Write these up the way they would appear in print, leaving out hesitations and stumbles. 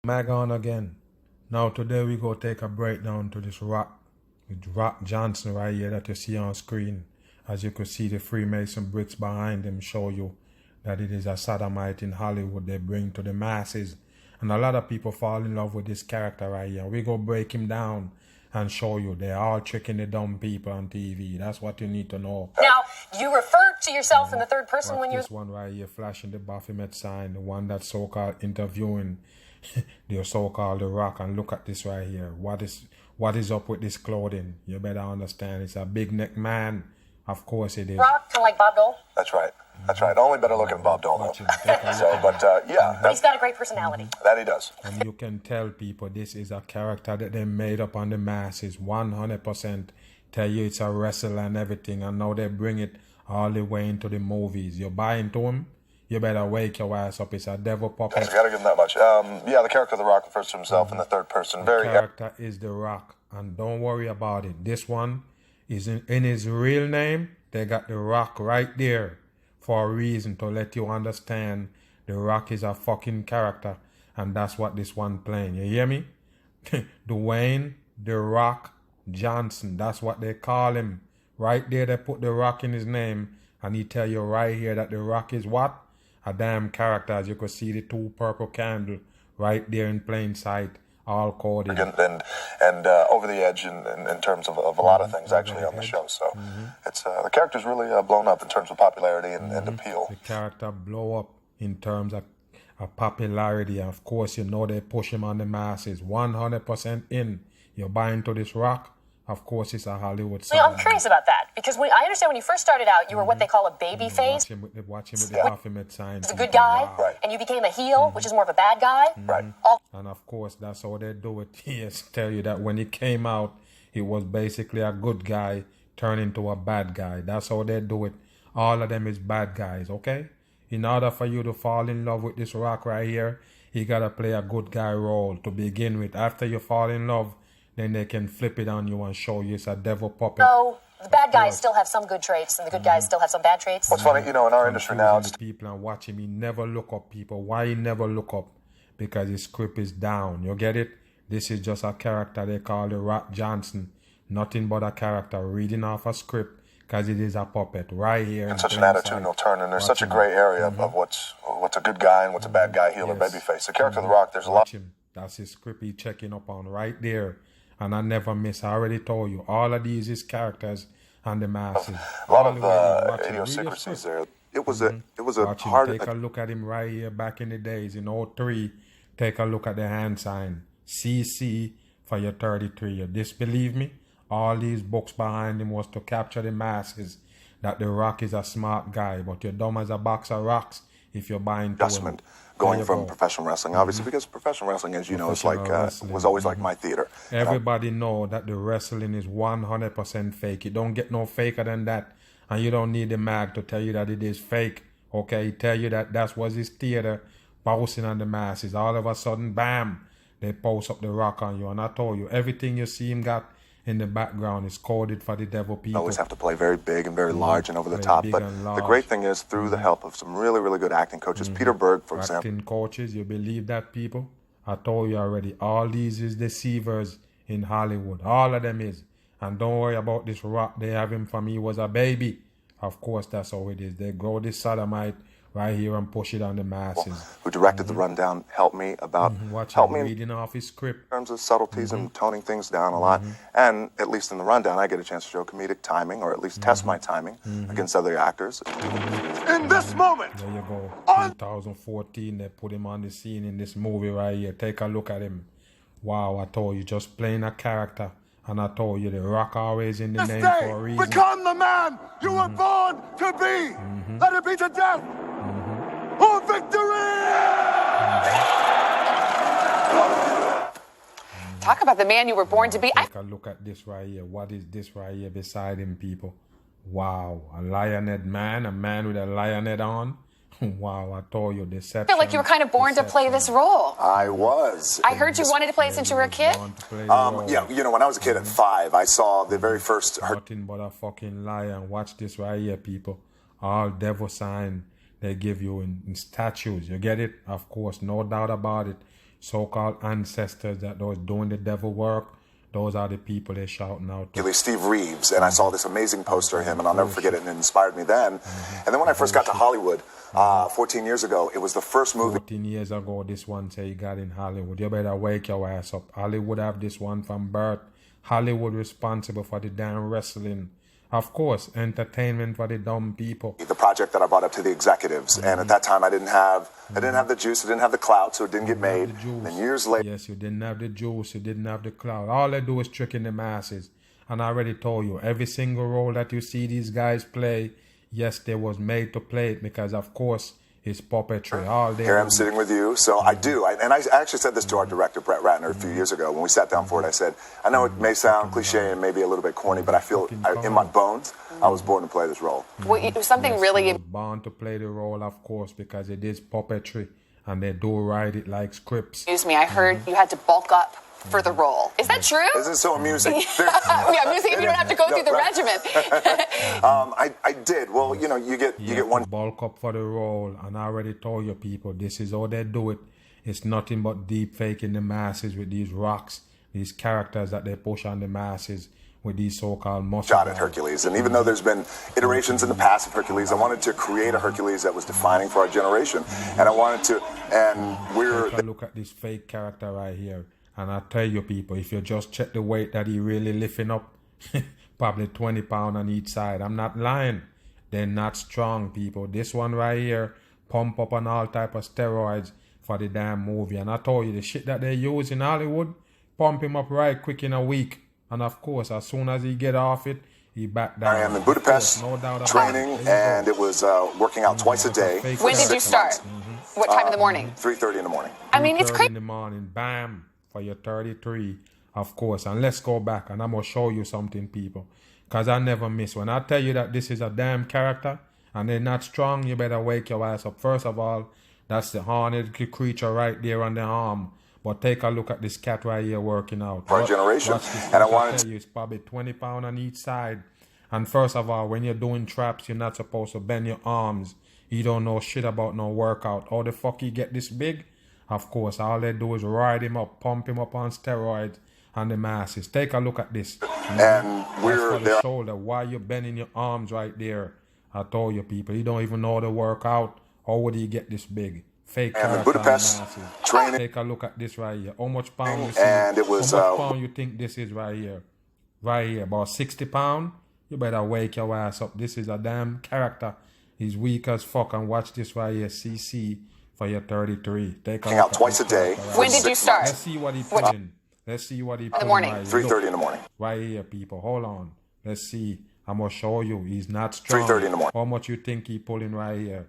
Mag on again. Now today we go take a breakdown to this rock with Rock Johnson right here that you see on screen. As you can see, the Freemason bricks behind him show you that it is a sodomite in Hollywood they bring to the masses. And a lot of people fall in love with this character right here. We go break him down and show you they're all tricking the dumb people on TV. That's what you need to know. Now, you refer to yourself in the third person when you're... This one right here flashing the Baphomet sign, the one that's so-called interviewing the so-called The Rock, and look at this right here. What is up with this clothing? You better understand it's a big neck man. Of course it is. Rock, kind of like Bob Dole? That's right. That's right. Only better looking than Bob Dole, though. Yeah. But he's got a great personality. That he does. And you can tell people this is a character that they made up on the masses. 100% tell you it's a wrestler and everything. And now they bring it all the way into the movies. You're buying to him? You better wake your ass up. It's a devil puppet. You gotta give him that much. The character of The Rock refers to himself in the third person. The character is The Rock. And don't worry about it. This one is in his real name. They got The Rock right there for a reason, to let you understand The Rock is a fucking character. And that's what this one playing. You hear me? Dwayne The Rock Johnson. That's what they call him. Right there they put The Rock in his name. And he tell you right here that The Rock is what? A damn character. As you can see the two purple candle right there in plain sight. All coded. And over the edge in terms of a lot of things actually on the show. So it's the character's really blown up in terms of popularity and appeal. The character blow up in terms of popularity. And of course, you know they push him on the masses. 100% in. You're buying to this Rock. Of course, it's a Hollywood star. I'm curious about that, because I understand when you first started out, you were what they call a baby face. Watch him with the Baphomet sign. He's a good guy, right. And you became a heel, which is more of a bad guy. Right. And of course, that's how they do it. Yes, tell you that when it came out, it was basically a good guy turned into a bad guy. That's how they do it. All of them is bad guys, okay? In order for you to fall in love with this Rock right here, you gotta play a good guy role to begin with. After you fall in love, then they can flip it on you and show you it's a devil puppet. So the bad guys still have some good traits, and the good guys still have some bad traits. What's funny, in our industry now, it's people and watch him. He never look up people. Why he never look up? Because his script is down. You get it? This is just a character they call the Rock Johnson. Nothing but a character reading off a script, because it is a puppet right here. in such an attitudinal turn, and there's such a gray area of what's a good guy and what's a bad guy, heel or babyface. The character of The Rock, there's a lot. Watch him. That's his script he checking up on right there. And I never miss. I already told you. All of these is characters and the masses. A lot of idiosyncrasies there. It was a hard. Take a look at him right here back in the days in 03. Take a look at the hand sign. CC for your 33. You disbelieve me? All these books behind him was to capture the masses. That The Rock is a smart guy, but you're dumb as a box of rocks if you're buying to him. Going from professional wrestling, obviously, because professional wrestling, as you know, is like was always like my theater. Everybody know that the wrestling is 100% fake. You don't get no faker than that, and you don't need the mag to tell you that it is fake. Okay, tell you that was his theater, bouncing on the masses. All of a sudden, bam, they post up The Rock on you, and I told you everything you see him got in the background is coded for the devil people. Always have to play very big and very large and over the top. But the great thing is, through the help of some really, really good acting coaches, Peter Berg, for example. Acting coaches, you believe that, people? I told you already. All these is deceivers in Hollywood. All of them is. And don't worry about this Rock. They have him from he was a baby. Of course, that's how it is. They grow this sodomite right here and push it on the masses. Who directed the rundown helped me about reading off his script in terms of subtleties and toning things down a lot. And at least in the rundown, I get a chance to show comedic timing, or at least test my timing against other actors. In this moment, there you go. 2014, they put him on the scene in this movie right here. Take a look at him. Wow, I told you, just playing a character. And I told you, The Rock always in the name for a reason. Become the man you were born to be. Let it be to death or victory. Talk about the man you were born to be. Take a look at this right here. What is this right here beside him, people? Wow, a lionhead man, a man with a lionhead on. Wow, I told you, deception. I feel like you were kind of born to play this role. I was. I heard you wanted to play it since you were a kid. When I was a kid at 5, I saw the very first. Nothing but a fucking lion. Watch this right here, people. All devil sign they give you in statues. You get it? Of course, no doubt about it. so-called ancestors that was doing the devil work, those are the people they're shouting out to. Steve Reeves, and I saw this amazing poster of him, and I'll never forget it, and it inspired me then. And then when I first got to Hollywood 14 years ago, it was the first movie. 14 years ago, this one say you got in Hollywood. You better wake your ass up. Hollywood have this one from birth. Hollywood responsible for the damn wrestling. Of course, entertainment for the dumb people. The project that I brought up to the executives, and at that time I didn't have the juice, I didn't have the clout, so it didn't get made. And years later, yes, you didn't have the juice, you didn't have the clout. All they do is tricking the masses. And I already told you, every single role that you see these guys play, yes, they was made to play it because, of course, it's puppetry. All day. Here I'm sitting with you, so I do. And I actually said this to our director, Brett Ratner, a few years ago when we sat down for it. I said, I know it may sound cliche and maybe a little bit corny, but I feel in my bones, I was born to play this role. Well, it was something really. You were born to play the role, of course, because it is puppetry and they do write it like scripts. Excuse me, I heard you had to bulk up for the role. Is that true? Isn't it so amusing? Yeah, amusing if you don't have to go through the regimen. I did. Well, you know, you get one bulk up for the role, and I already told you people, this is how they do it. It's nothing but deep faking the masses with these rocks, these characters that they push on the masses with these so-called muscle. shot at Hercules. And even though there's been iterations in the past of Hercules, I wanted to create a Hercules that was defining for our generation. And I wanted to, and we're... Take a look at this fake character right here. And I tell you people, if you just check the weight that he really lifting up, probably 20 pounds on each side. I'm not lying. They're not strong, people. This one right here, pump up on all type of steroids for the damn movie. And I told you, the shit that they use in Hollywood, pump him up right quick in a week. And of course, as soon as he get off it, he back down. I am in Budapest, no doubt training, and it was working out twice a day. When did you start? What time in the morning? 3:30 in the morning. I mean, it's 3:30 crazy. in the morning, bam, for your 33, of course. And let's go back, and I'm going to show you something, people. Because I never miss. When I tell you that this is a damn character, and they're not strong, you better wake your ass up. First of all, that's the horned creature right there on the arm. But take a look at this cat right here working out. For our generation. And I wanted to tell you, it's probably 20 pounds on each side. And first of all, when you're doing traps, you're not supposed to bend your arms. You don't know shit about no workout. How the fuck you get this big? Of course, all they do is ride him up, pump him up on steroids and the masses. Take a look at this. And we're for the there. shoulder. Why you bending your arms right there? I told you people, you don't even know how to work out. How would he get this big? Fake And in character Budapest, masses. training. Take a look at this right here. How much pound you see? And it was, How much pound you think this is right here? Right here, about 60 pound. You better wake your ass up. This is a damn character. He's weak as fuck. And watch this right here. CC for your 33. Take a Working look out at twice a this day. character for When did you 6 start? months. Let's see what he put in. Let's see what he put in. morning. Right here. 3:30 in the morning. Right here, people. Hold on. Let's see. I'm going to show you. He's not strong. 3:30 in the morning. How much you think he pulling right here?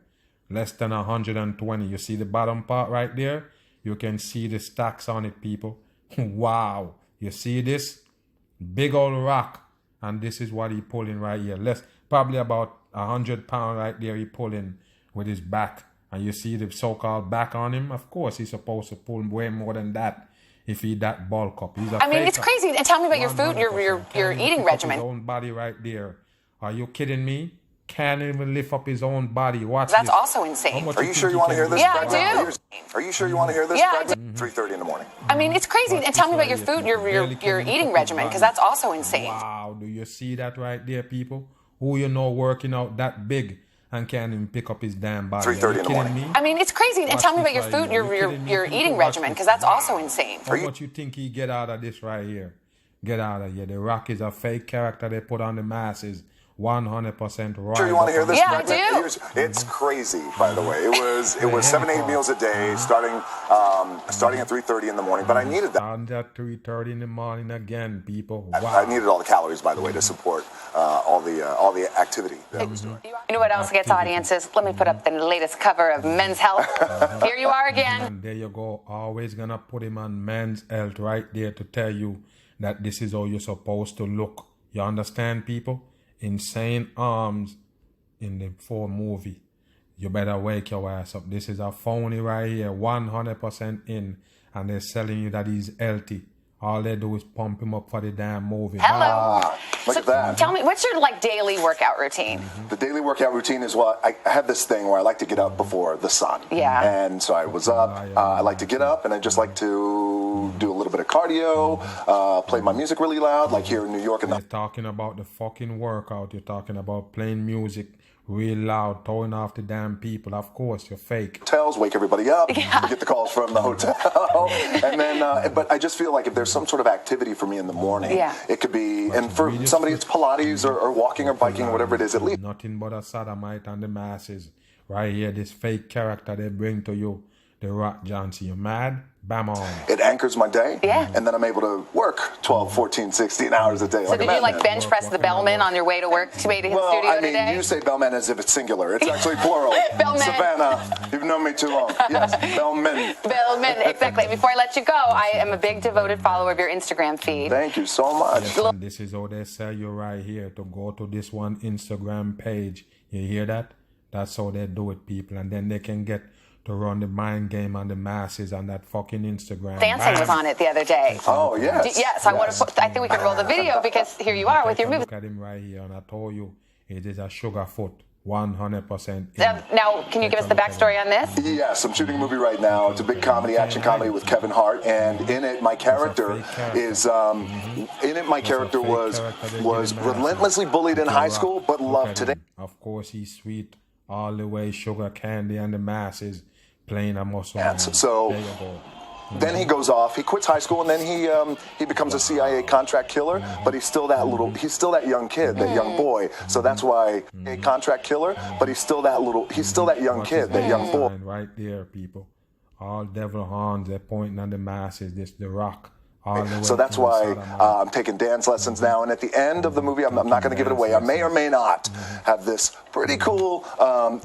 Less than 120. You see the bottom part right there? You can see the stacks on it, people. Wow. You see this? Big old rock. And this is what he pulling right here. Probably about 100 pounds right there he pulling with his back. And you see the so-called back on him? Of course, he's supposed to pull way more than that if he that bulk up. He's a I mean, it's faker. crazy. And tell me about your food, your 100%. your Can't eating lift up his regimen. own body right there. Are you kidding me? Can't even lift up his own body. Watch That's this. also How insane. much Are you think sure you he want to can hear this? Yeah, I Brad? do. Are you sure you want to hear this? Yeah, I Brad? do. 3:30 in the morning. I mean, it's crazy. And tell me about your food, your eating regimen, because that's also insane. Wow, do you see that right there, people? Who you know working out that big and can't even pick up his damn body? 3:30 Are you in the morning. kidding me? I mean, it's crazy. And Watch tell me this about your right food, here. You kidding me, your people? eating Watch regimen, this. because that's also insane. How much you think he get out of this right here? Get out of here. The Rock is a fake character they put on the masses. 100% right. Sure you want to hear this? Yeah, I Brad? do. It's crazy, by the way. It was 7-8 meals a day, starting at 3:30 in the morning. But I needed that. And at 3:30 in the morning again, people. Wow. I needed all the calories, by the way, to support all the activity that I was doing. You know what else gets audiences? Let me put up the latest cover of Men's Health. Here you are again. And there you go. Always gonna put him on Men's Health right there to tell you that this is how you're supposed to look. You understand, people? Insane arms in the 4 movie. You better wake your ass up. This is a phony right here. 100% in. And they're selling you that he's healthy. All they do is pump him up for the damn movie. Hello. Look at that. Tell me, what's your like daily workout routine? The daily workout routine is what I have this thing where I like to get up before the sun. Yeah. And so I was up. I like to get up, and I just like to do a little bit of cardio, play my music really loud, like here in New York. You're talking about the fucking workout. You're talking about playing music real loud, throwing off the damn people. Of course, you're fake. Hotels, wake everybody up, get the calls from the hotel. And then, but I just feel like if there's some sort of activity for me in the morning, it could be, and for somebody it's Pilates or walking or biking or whatever it is, at least. Nothing but a sodomite and the masses. Right here, this fake character they bring to you, the Rock Johnson. You mad? Bam on. It anchors my day. Yeah. And then I'm able to work 12, 14, 16 hours a day. So did you like bench press the bellman on your way to work to his studio today? You say bellman as if it's singular. It's actually plural. Bellman. Savannah, you've known me too long. Yes, bellman. Bellman, exactly. Before I let you go, I am a big devoted follower of your Instagram feed. Thank you so much. Yes, and this is how they sell you right here, to go to this one Instagram page. You hear that? That's how they do it, people. And then they can get to run the mind game on the masses on that fucking Instagram. Dancing was on it the other day. Oh, yes. Yes, I want to put, I think we can roll the video because here you are with your movie. Look at him right here, and I told you, it is a sugar foot, 100%. Now, can you give us the backstory on this? Yes, I'm shooting a movie right now. It's a big comedy, action comedy with Kevin Hart, and in it, my character is, my character was relentlessly bullied in high school, but loved today. Of course, he's sweet all the way, sugar candy and the masses. Playing a muscle. Yeah, so then he goes off. He quits high school, and then he becomes a CIA contract killer. But he's still that young kid, that young boy. So that's why a contract killer. But he's still that young kid, that young boy. Right there, people. All devil horns. They're pointing at the masses. This the Rock. So that's why I'm taking dance lessons now. And at the end of the movie, I'm not going to give it away. I may or may not have this pretty cool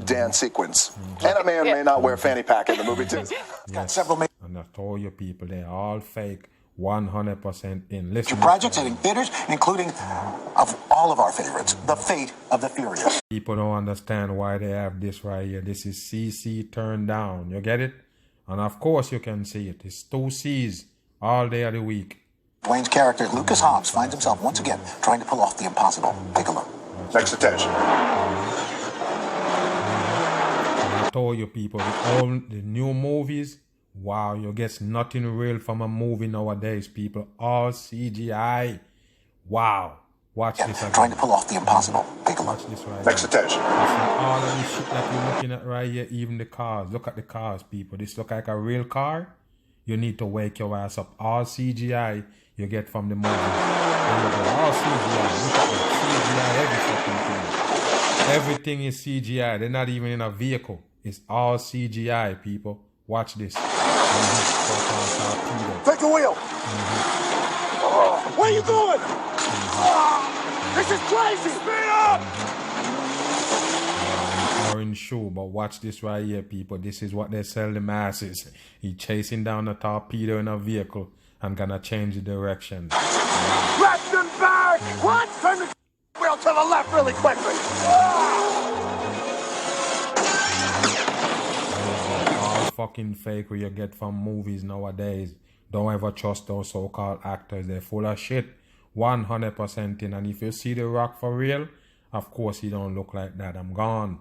dance sequence. And I may or may not wear a fanny pack in the movie, too. Got several. And I told you, people, they're all fake. 100% in. Listen. Projects hitting theaters, including of all of our favorites, The Fate of the Furious. People don't understand why they have this right here. This is CC turned down. You get it? And of course you can see it. It's 2 C's. All day of the week. Dwayne's character, Lucas Hobbs, finds himself once again trying to pull off the impossible. Take a look. Next attention. I told you, people, the new movies, wow, you get nothing real from a movie nowadays, people. All CGI. Wow. Watch this again. Trying to pull off the impossible. Take a look. Watch this right Next attention. All of this shit that you're looking at right here, even the cars. Look at the cars, people. This look like a real car. You need to wake your ass up. All CGI you get from the movie. All CGI. Look at the CGI, everything is CGI. They're not even in a vehicle. It's all CGI, people. Watch this. Take the wheel. Where are you going? This is crazy. Speed up. Orange shoe, but watch this right here, people. This is what they sell the masses. He chasing down a torpedo in a vehicle and gonna change the direction. Left and back. What? Turn the wheel to the left really quickly. All fucking fake what you get from movies nowadays. Don't ever trust those so-called actors. They're full of shit. 100% in. And if you see The Rock for real, of course he don't look like that. I'm gone.